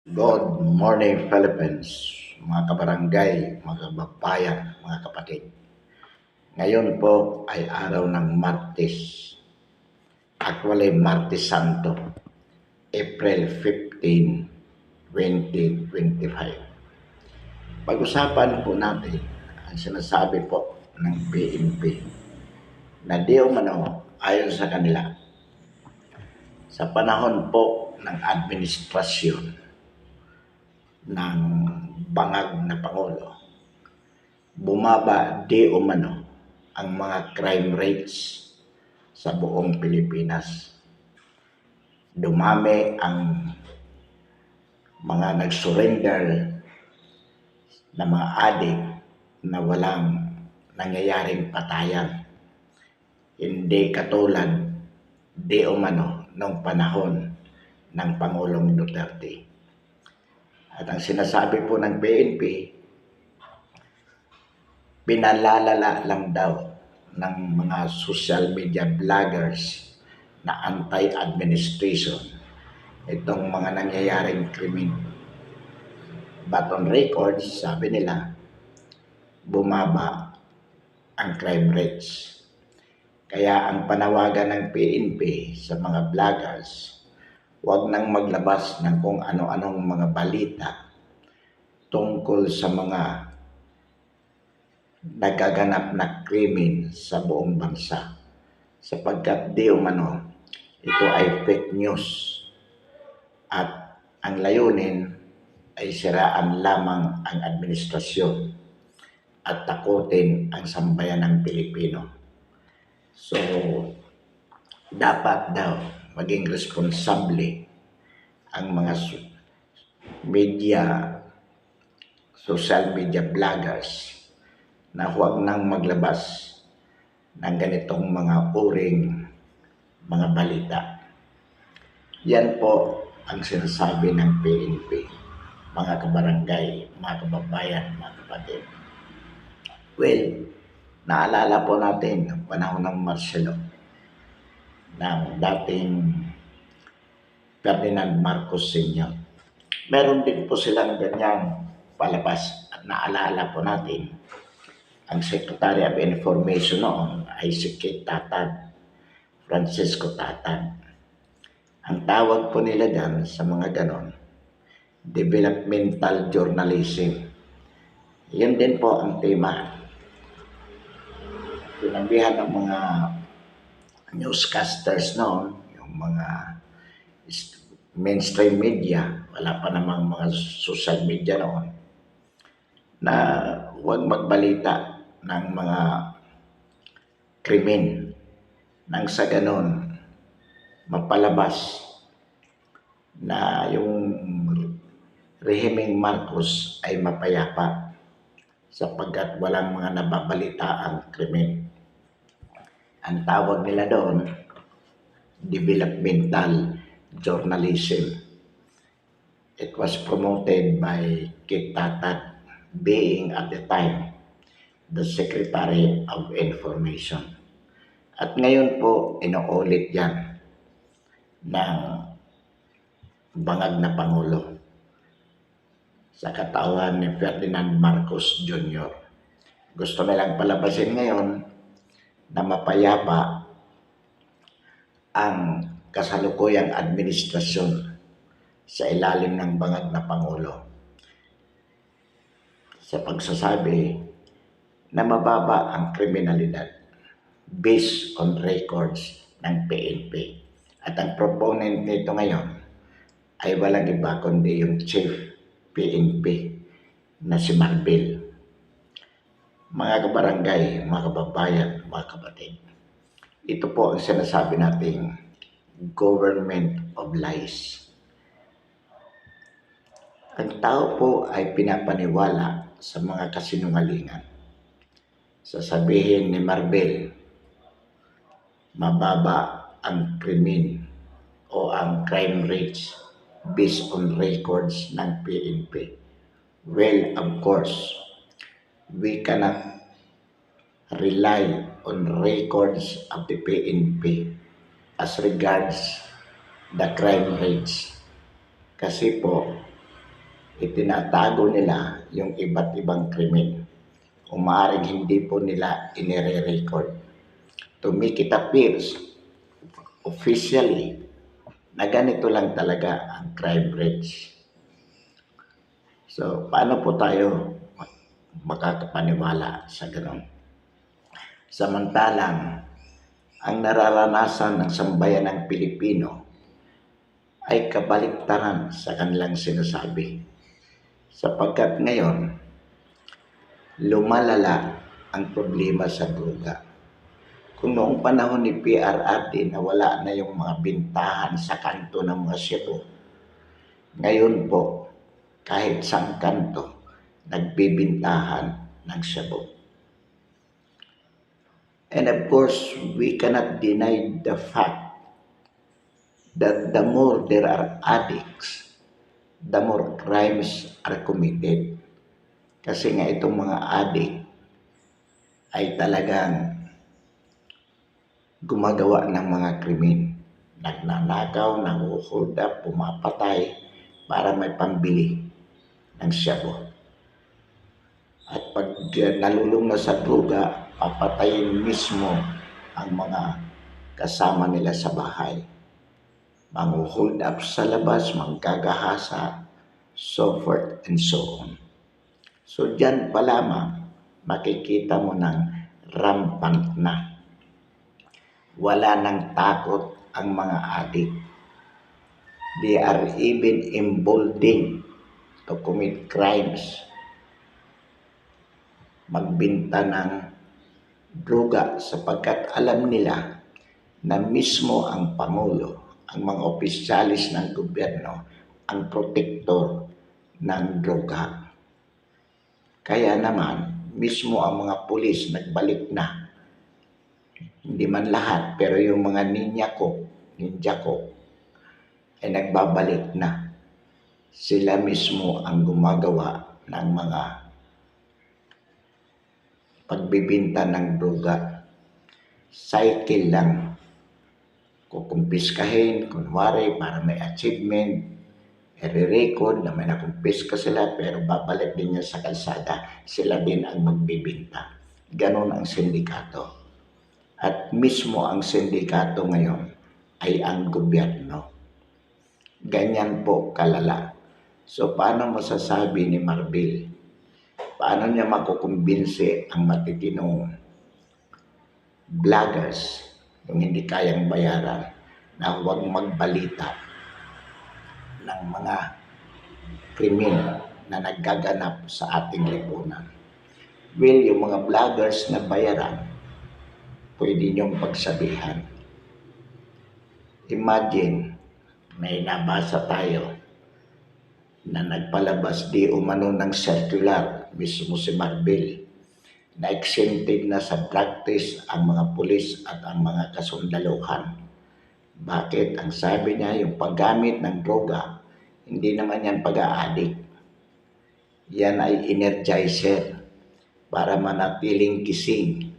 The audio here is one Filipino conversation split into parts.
Good morning, Philippines, mga kabarangay, mga kababayan, mga kapatid. Ngayon po ay araw ng Martes. Actually, Martes Santo, April 15, 2025. Pag-usapan po natin ang sinasabi po ng PNP na di umano ayon sa kanila sa panahon po ng administrasyon ng bangag na Pangulo, bumaba di umano ang mga crime rates sa buong Pilipinas. Dumami ang mga nag-surrender na mga adik na walang nangyayaring patayan. Hindi katulad di umano nung panahon ng Pangulong Duterte. At ang sinasabi po ng PNP, pinalalala lang daw ng mga social media vloggers na anti-administration itong mga nangyayaring krimen. But on records, sabi nila, bumaba ang crime rates. Kaya ang panawagan ng PNP sa mga vloggers, huwag nang maglabas ng kung ano-anong mga balita tungkol sa mga nagaganap na krimen sa buong bansa, sapagkat di umano ito ay fake news at ang layunin ay siraan lamang ang administrasyon at takutin ang sambayan ng Pilipino. So, dapat daw maging responsable ang mga social media vloggers na huwag nang maglabas ng ganitong mga uring mga balita. Yan po ang sinasabi ng PNP, mga kabarangay, mga kababayan, mga kapatid. Well, naalala po natin ang panahon ng Marcelo ng dating Ferdinand Marcos Sr. Meron din po silang ganyan palabas at naalala po natin ang Secretary of Information noon ay si Kate Tatad, Francisco Tatad. Ang tawag po nila dyan sa mga ganon, developmental journalism. Yan din po ang tema. Sinabihan ng mga newscasters noon, yung mga mainstream media, wala pa namang mga social media noon, na huwag magbalita ng mga krimen nang sa ganon mapalabas na yung rehimeng Marcos ay mapayapa sapagkat walang mga nababalitaang krimen. Ang tawag nila doon, developmental journalism. It was promoted by Kit Tatad, being at the time the Secretary of Information. At ngayon po, inuulit yan ng bangag na Pangulo sa katawan ni Ferdinand Marcos Jr. Gusto nilang palabasin ngayon na mapayapa ang kasalukuyang administrasyon sa ilalim ng bangag na Pangulo sa pagsasabi na mababa ang kriminalidad based on records ng PNP. At ang proponent nito ngayon ay walang iba kundi yung Chief PNP na si Marbil. Mga kabarangay, mga kababayan, mga kapatid, ito po ang sinasabi nating government of lies. Ang tao po ay pinapaniwala sa mga kasinungalingan. Sasabihin ni Marbil, mababa ang krimen o ang crime rates based on records ng PNP. Well, of course, we cannot rely on records of the PNP as regards the crime rates. Kasi po, Itinatago nila yung iba't ibang krimen. Kung maaaring hindi po nila inire-record. To make it appears officially na ganito lang talaga ang crime rates. So, paano po tayo makakapaniwala sa ganun? Samantalang, ang nararanasan ng sambayanang Pilipino ay kabaliktaran sa kanilang sinasabi. Sapagkat ngayon, lumalala ang problema sa droga. Kung noong panahon ni PRRD na wala na yung mga bintahan sa kanto ng mga Cebu, ngayon po, kahit sang kanto, nagbibintahan ng Cebu. And of course, we cannot deny the fact that the more there are addicts, the more crimes are committed. Kasi nga itong mga addict ay talagang gumagawa ng mga krimen. Nagnanakaw, nang-hold up, pumapatay para may pambili ng shabu. At pag nalulung na sa droga, papatayin mismo ang mga kasama nila sa bahay. Mang-hold up sa labas, manggagahasa, so forth and so on. So dyan pa lamang makikita mo ng rampant na. Wala nang takot ang mga adik. They are even emboldened to commit crimes. Magbinta ng droga sapagkat alam nila na mismo ang Pangulo, ang mga opisyalis ng gobyerno, ang protektor ng droga. Kaya naman, mismo ang mga pulis nagbalik na. Hindi man lahat, pero yung mga ninja ko, ay nagbabalik na. Sila mismo ang gumagawa ng mga pagbibinta ng droga. Cycle lang. Kukumpiskahin, kunwari, para may achievement, i-record na may nakumpiska sila, pero babalik din niya sa kalsada. Sila din ang magbibinta. Ganon ang sindikato. At mismo ang sindikato ngayon ay ang gobyerno. Ganyan po kalala. So paano masasabi ni Marbil? Paano niya makukumbinsi ang matitinong vloggers yung hindi kayang bayaran na huwag magbalita ng mga krimen na naggaganap sa ating lipunan? Well, yung mga vloggers na bayaran, pwede niyong pagsabihan. Imagine, may nabasa tayo na nagpalabas di umano ng circular, mismo si Marbil, na exempted na sa drug test ang mga pulis at ang mga kasundaluhan. Bakit? Ang sabi niya, yung paggamit ng droga, hindi naman yan pag-a-addict. Yan ay energizer para manatiling gising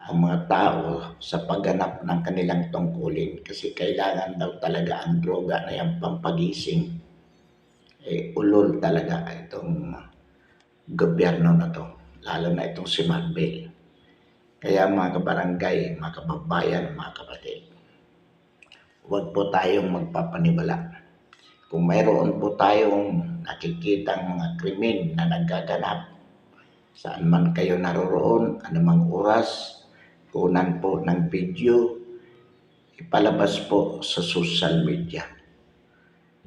ang mga tao sa pagganap ng kanilang tungkulin, kasi kailangan daw talaga ang droga na yung pampagising. Ulol talaga itong gobyerno na to, lalo na itong si Marbil. Kaya mga kabarangay, mga kababayan, mga kapatid, huwag po tayong magpapanibala. Kung mayroon po tayong nakikitang mga krimen na nagaganap, saan man kayo naroroon, anumang oras, kunan po ng video, ipalabas po sa social media.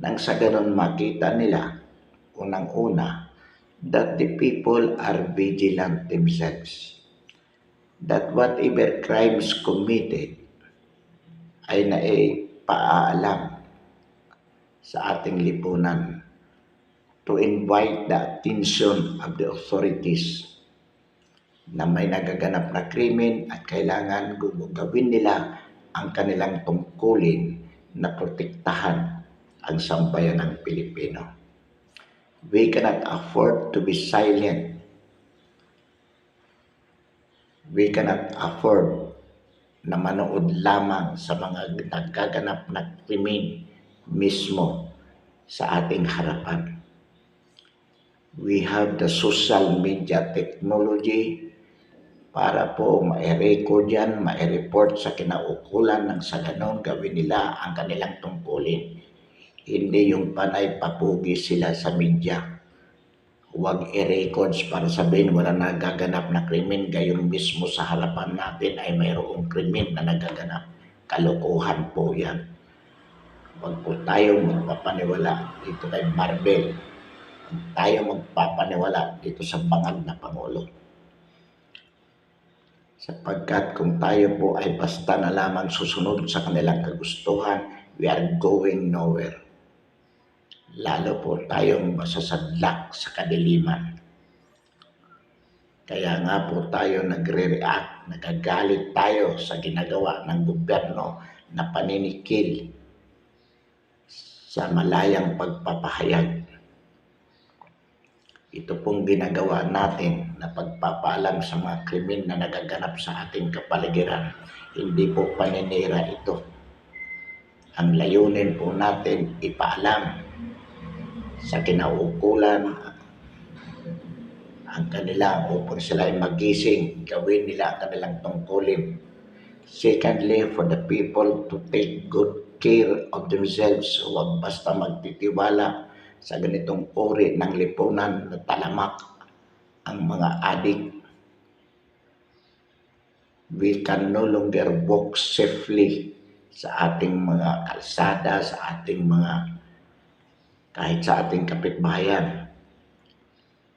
Nang sa ganon makita nila, unang-una, that the people are vigilant themselves. That whatever crimes committed ay naipaalam sa ating lipunan to invite the attention of the authorities na may nagaganap na krimen at kailangan gawin nila ang kanilang tungkulin na protektahan ang sambayanang Pilipino. We cannot afford to be silent. We cannot afford na manood lamang sa mga nagaganap na krimen mismo sa ating harapan. We have the social media technology para po ma-record yan, ma-report sa kinaukulan ng sa ganon gawin nila ang kanilang tungkulin. Hindi yung panay papugi sila sa media. Huwag i-records para sabihin wala nagaganap na krimen, gayong mismo sa harapan natin ay mayroong krimen na nagaganap. Kalokohan po yan. Huwag po tayo magpapaniwala dito kay Marvel. Huwag tayo magpapaniwala dito sa bangag na Pangulo. Sapagkat kung tayo po ay basta na lamang susunod sa kanilang kagustuhan, we are going nowhere. Lalo po tayong masasadlak sa kadiliman. Kaya nga po tayo nagre-react, nagagalit tayo sa ginagawa ng gobyerno na paninikil sa malayang pagpapahayag. Ito pong ginagawa natin na pagpapaalam sa mga krimen na nagaganap sa ating kapaligiran, hindi po paninira ito. Ang layunin po natin ipaalam sa kinaukulan ang kanila upang sila ay magising, gawin nila ang kanilang tungkulin. Secondly, for the people to take good care of themselves. Huwag basta magtitiwala sa ganitong uri ng lipunan na talamak ang mga adik. We can no longer walk safely sa ating mga kalsada, sa ating mga kahit sa ating kapitbahayan,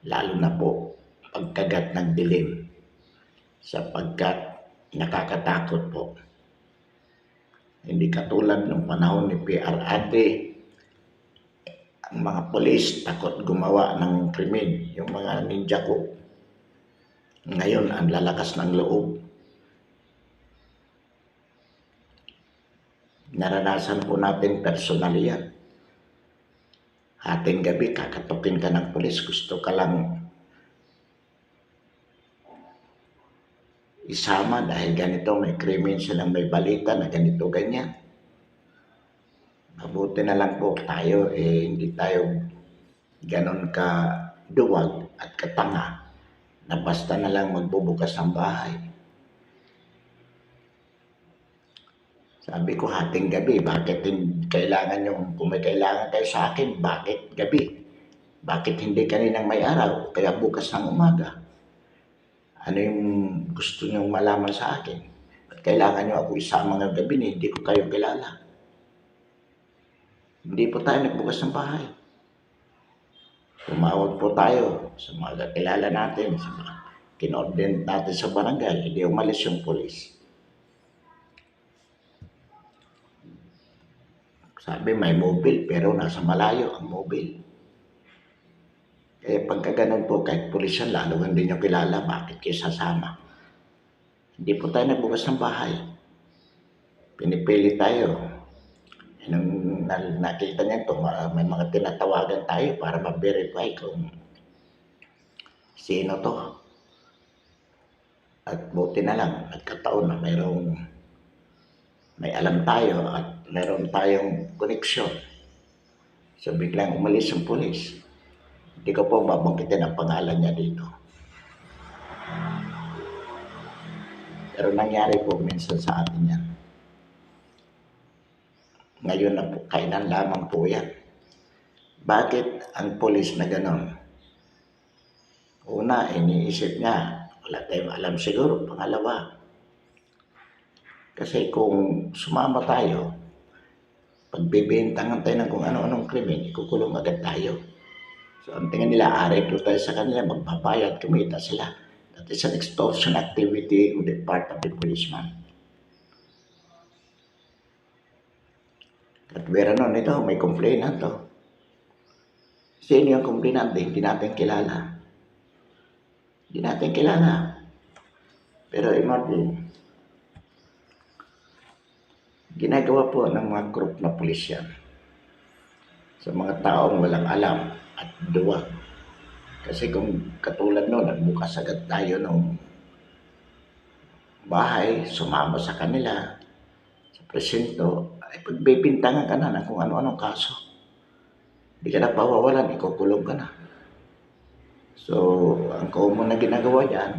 lalo na po pagkagat ng dilim, sapagkat nakakatakot po. Hindi katulad ng panahon ni PRRD, ang mga polis takot gumawa ng krimen, yung mga ninja ko. Ngayon, ang lalakas ng loob. Naranasan po natin personally yan. Ating gabi, kakatukin ka ng pulis, gusto ka lang isama dahil ganito, may krimen silang may balita na ganito, ganyan. Mabuti na lang po tayo, hindi tayo ganon ka duwag at katanga na basta na lang magbubukas ng bahay. Sabi ko, hating gabi, bakit kailangan yung, kung may kailangan kayo sa akin, bakit gabi? Bakit hindi kaninang may araw, kaya bukas ng umaga? Ano yung gusto nyong malaman sa akin? At kailangan nyo ako isama ng gabi na hindi ko kayo kilala. Hindi po tayo nagbukas ng bahay. Tumawag po tayo sa mga kakilala natin, sa mga kinordinate natin sa barangay, hindi umalis yung polis. Sabi may mobile pero nasa malayo ang mobile. Pagka ganun po, kahit pulis yan, lalo hindi nyo kilala, bakit kayo sasama? Hindi po tayo nagbukas ng bahay. Pinipili tayo. Nung nakita niya ito, may mga tinatawagan tayo para ma-verify kung sino to. At buti na lang, nagkataon na may alam tayo at meron tayong koneksyon. So biglang umalis ang pulis. Hindi ko po babangkitin ang pangalan niya dito. Pero nangyari po minsan sa atin yan. Ngayon na po, kailan lamang po yan. Bakit ang pulis na ganon? Una, iniisip niya, wala tayong alam siguro. Pangalawa, kasi kung sumama tayo, pagbibintangan tayo ng kung ano-anong krimen, ikukulong agad tayo. So ang tingin nila, areklo tayo sa kanila, magpapayad, kumita sila. That is an extortion activity on the part of the policeman. At meron nun ito, may complainant to. Sino yung complainant? Hindi natin kilala. Hindi natin kilala. Pero imagine, ginagawa po ng mga group na pulis yan sa mga taong walang alam at duwag. Kasi kung katulad noon, nagbukas agad tayo ng bahay, sumama sa kanila, sa presinto, ay pagbibintangan ka na ng kung ano-anong kaso. Hindi ka na pawawalan, ikukulong ka na. So, ang common na ginagawa dyan,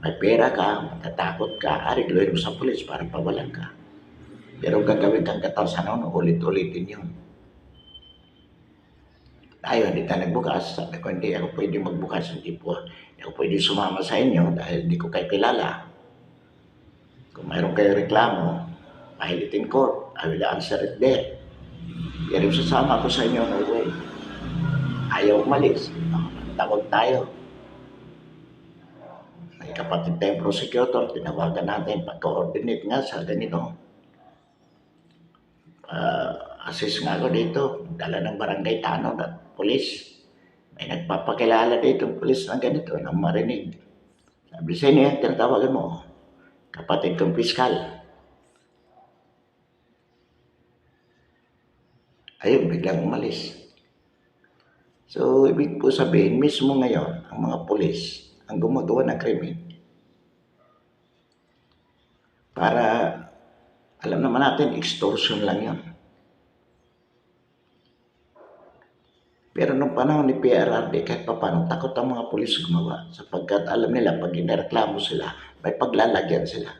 may pera ka, matatakot ka, arigluhin mo sa pulis para pawalan ka. Pero gagawin kang katasan nun, ulit-ulitin yun. Tayo, hindi tayo nagbukas. Sabi ko, hindi ako pwede magbukas. Hindi ako pwede sumama sa inyo dahil hindi ko kayo kilala. Kung mayroon kayo reklamo, file it in court. I will answer it there. Pero sasama ko sa inyo, no way. Ayaw umalis. Tawag tayo. May kapatid tayong prosecutor, tinawagan natin, pag-coordinate nga sa ganito. Assist nga ako dito, dala ng barangay tanong at polis. May nagpapakilala dito ng polis ng ganito, nang marinig. Sabi sa inyo yan, tinatawagan mo, kapatid kong piskal. Ayun, biglang umalis. So, ibig po sabihin, mismo ngayon, ang mga polis, ang gumagawa ng krimen, para, alam naman natin, extortion lang yun. Pero nung panahon ni PRRD, kahit pa paano, takot ang mga pulis gumawa. Sapagkat alam nila, pag inireklamo sila, may paglalagyan sila.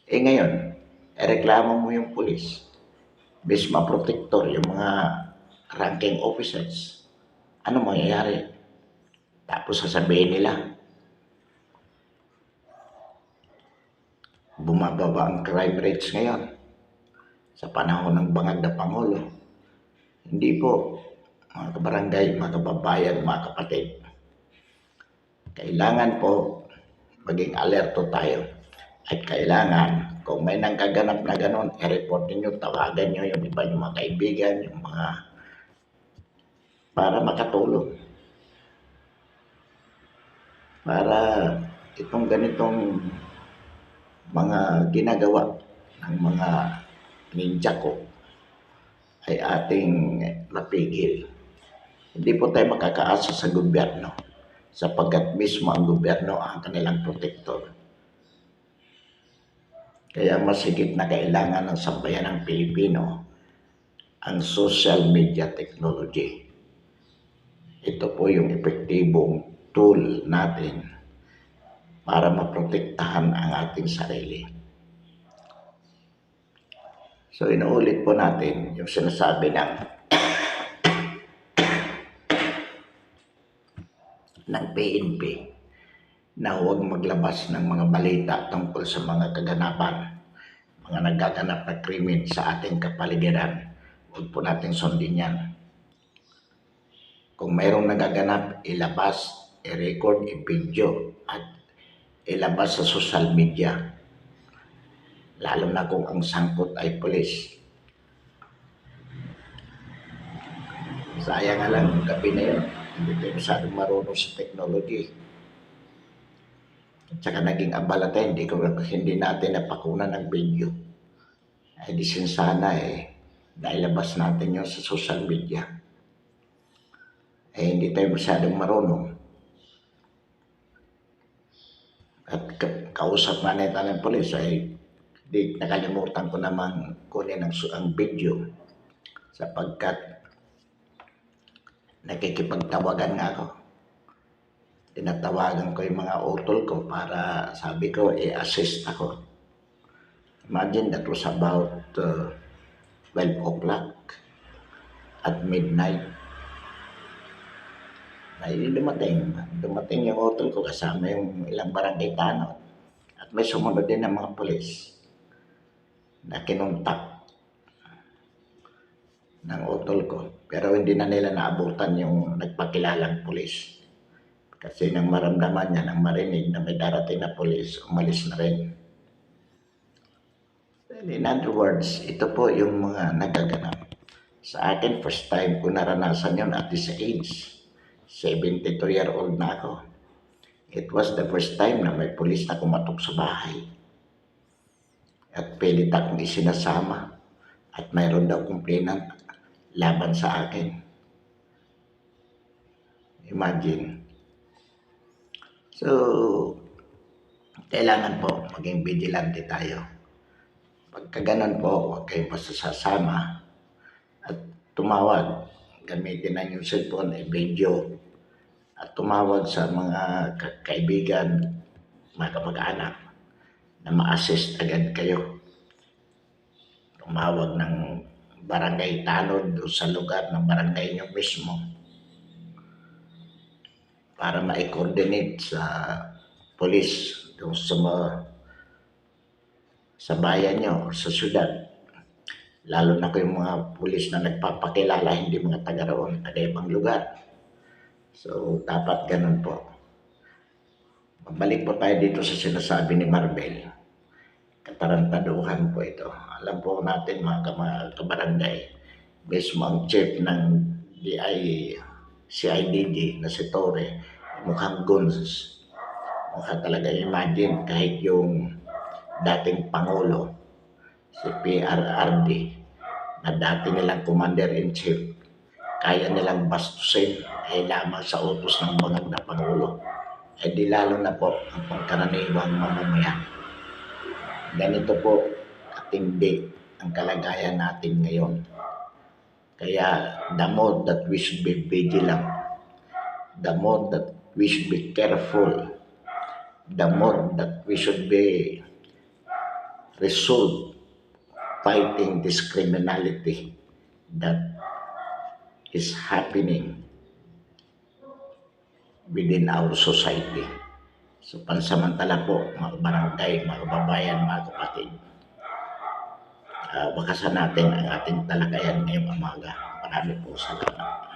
Eh ngayon, reklamo mo yung pulis, bis ma-protector yung mga ranking officers, ano mangyayari? Tapos sasabihin nila, bumababa ang crime rates ngayon sa panahon ng bangag na Pangulo. Hindi po, mga kabarangay, mga kababayan, mga kapatid. Kailangan po maging alerto tayo. At kailangan, kung may nanggaganap na ganon, i-report ninyo, tawagan nyo yung iba yung mga kaibigan, yung mga para makatulong. Para itong ganitong mga ginagawa ng mga ninja ko ay ating mapigil. Hindi po tayo makakaasa sa gobyerno sapagkat mismo ang gobyerno ang kanilang protektor. Kaya mas higit na kailangan ng sambayan ng Pilipino ang social media technology. Ito po yung epektibong tool natin para maprotektahan ang ating sarili. So inuulit po natin yung sinasabi ng PNP na huwag maglabas ng mga balita tungkol sa mga kaganapan, mga nagaganap na krimen sa ating kapaligiran. Huwag po natin sundin yan. Kung mayroong nagaganap, ilabas, i-record, i-video at ilabas sa social media. Lalo na kung ang sangkot ay pulis. Sayang nga lang yung gabi na yun. Hindi tayo masyadong marunong sa technology. At saka naging abala tayo, hindi natin napakunan ng video. Ay di sana nailabas natin yun sa social media. Hindi tayo masyadong marunong. At kausap na neta ng polis di nakalimutan ko naman kunin ang video sapagkat nakikipagtawagan nga ako. Tinatawagan ko yung mga utol ko para sabi ko i-assist ako. Imagine that was about 12 o'clock at midnight. Ay dumating yung utol ko kasama yung ilang barangay tanod. At may sumunod din ng mga pulis na kinuntak ng utol ko. Pero hindi na nila naabutan yung nagpakilalang pulis. Kasi nang maramdaman niya, nang marinig na may darating na pulis, umalis na rin. In other words, ito po yung mga nagaganap. Sa akin, first time ko naranasan yun at this age. 72-year-old na ako. It was the first time na may pulis na kumatok sa bahay. At pilit akong isinasama. At mayroon daw complainant laban sa akin. Imagine. So, kailangan po maging vigilante tayo. Pagka ganun po, huwag kayong pasasama at tumawag. Gamitin na yung cellphone, video at tumawag sa mga kaibigan, mga kamag-anak na ma-assist agad kayo. Tumawag ng barangay tanod o sa lugar ng barangay nyo mismo para ma-coordinate sa police doon sa bayan nyo o sa syudad. Lalo na kung yung mga pulis na nagpapakilala, hindi mga taga roon, taga ibang lugar. So, dapat ganun po. Mabalik po tayo dito sa sinasabi ni Marvel. Katarantaduhan po ito. Alam po natin mga kabarangay, mismo ang chief ng CIDG na si Torre, mukhang guns. Mukha talaga imagine kahit yung dating Pangulo, si PRRD, na dati nilang Commander-in-Chief, kaya nilang bastusin ay lamang sa utos ng bangag na Pangulo. Ay di lalo na po ang pangkaraniwang mamamayan. Ganito po katindi ang kalagayan natin ngayon. Kaya the more that we should be vigilant, the more that we should be careful, the more that we should be resolved fighting this criminality that is happening within our society. So pansamantala po mga barangay, mga kababayan, mga kapatid, wakasan natin ang ating talakayan ngayong umaga. Marami po salamat.